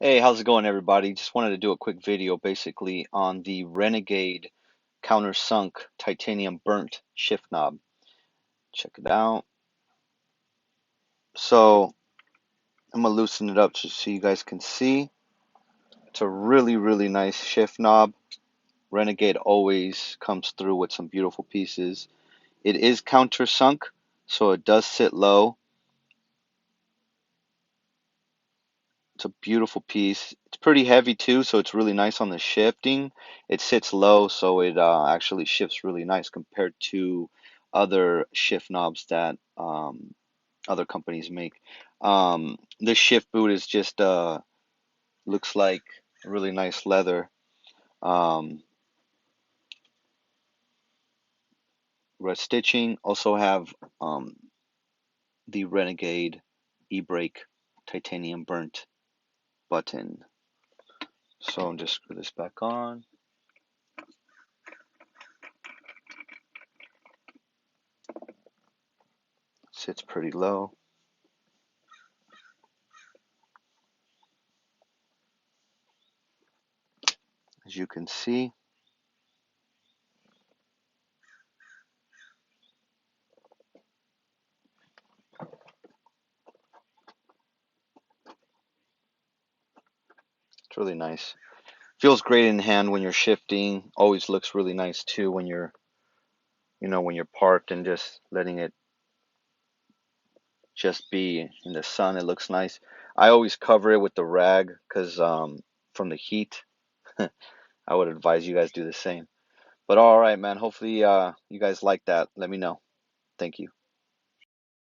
Hey, how's it going, everybody? Just wanted to do a quick video basically on the Renegade countersunk titanium burnt shift knob. Check it out. So I'm gonna loosen it up just so you guys can see. It's a really nice shift knob. Renegade always comes through with some beautiful pieces. It is countersunk, so it does sit low. It's a beautiful piece. It's pretty heavy too, so it's really nice on the shifting. It sits low, so it actually shifts really nice compared to other shift knobs that other companies make. This shift boot is just looks like really nice leather. Um, Red stitching. Also have the Renegade e-brake titanium burnt button. So I'll just screw this back on. Sits pretty low. As you can see, it's really nice. Feels great in hand when you're shifting. Always looks really nice too when when you're parked and just letting it just be in the sun. It looks nice. I always cover it with the rag because from the heat. I would advise you guys do the same. But all right, man. Hopefully you guys like that. Let me know. Thank you.